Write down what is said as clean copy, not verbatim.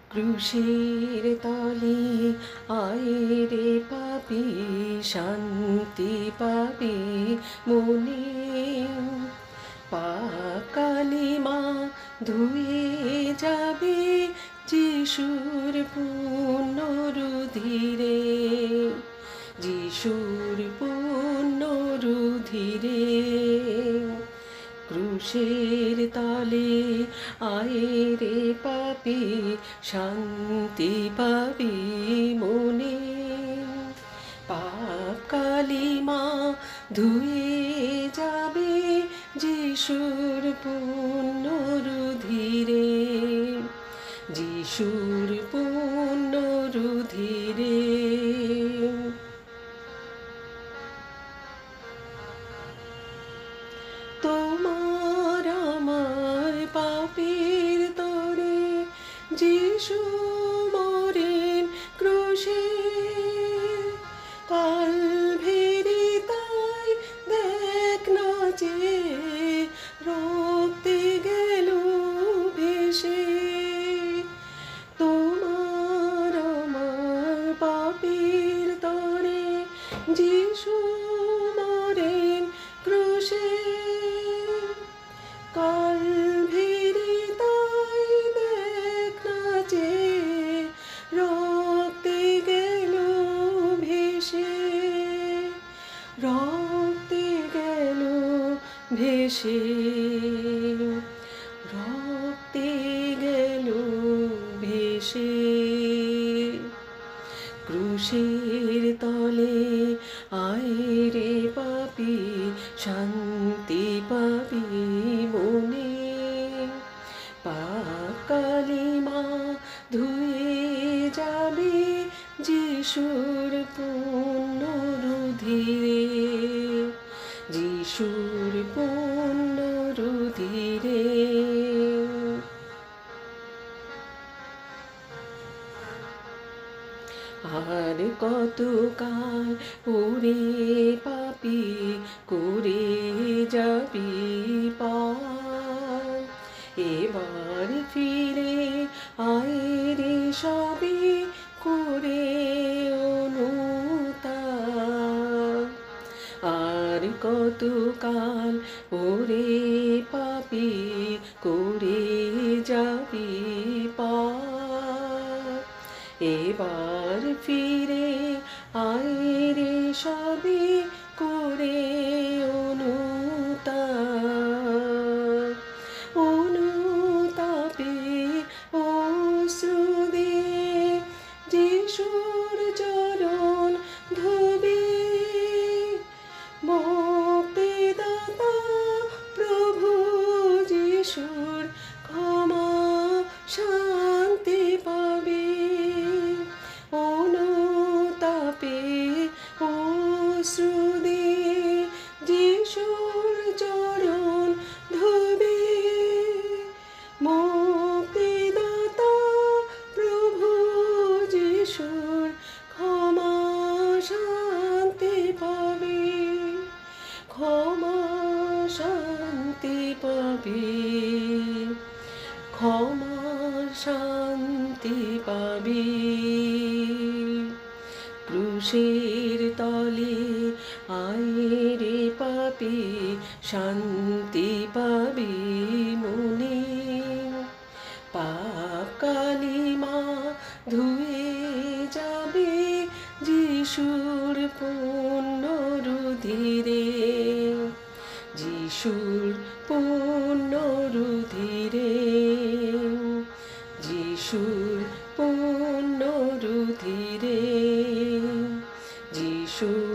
ক্রুশের তলে আয় রে পাপি, শান্তি পাবি মনে। পাপ কালিমা ধুয়ে যাবে যিশুর পুণ্য রুধিরে, যিশুর পুণ্য রুধিরে। ক্রুশের তলে আয় রে পাপি, শান্তি পাবি মনে। পাপ কালিমা ধুয়ে যাবে যিশুর পুণ্য রুধিরে, যিশুর পুণ্য রুধিরে। তোমার আমার পাপের তরে যিশু মরেন ক্রুশে। কালভেরি তাই দেখ না যে রক্তে গেল ভেসে। তোমার আমার পাপের তরে যিশু মরেন ক্রুশে। কালভেরি তাই দেখ না যে রক্তে গেল ভেসে, রক্তে গেল ভেসে, রক্তে গেল ভেসে। ক্রুশের তলে আয় রে পাপি, শান্তি পাবি মনে। পাপ কালিমা ধুয়ে যাবে যিশুর পুণ্য রুধিরে, যিশুর পুণ্য রুধিরে। আর কতকাল ওরে পাপি করে যাবি পার। এবার ফিরে আয় রে সবই করে অনুতাপ। আর কতকাল ওরে পাপি করে যাবি পার। এবার ফিরে আয় রে সবই করে অনুতাপ। অনুতাপে অশ্রু দিয়ে যিশুর চরণ ধোবে। মুক্তিদাতা প্রভু যিশুর ক্ষমা শান্তি পাবে। অনুতাপে অশ্রু দিয়ে যিশুর চরণ ধোবে। মুক্তিদাতা প্রভু যিশুর ক্ষমা শান্তি পাবে, ক্ষমা শান্তি পাবে, ক্ষমা শান্তি পাবে। ক্রুশের তলে আয় রে পাপি, শান্তি পাবি মনে। পাপ কালিমা ধুয়ে যাবে যিশুর পুণ্য রুধিরে, যিশুর পুণ্য রুধিরে, যিশুর পুণ্য রুধিরে, যিশুর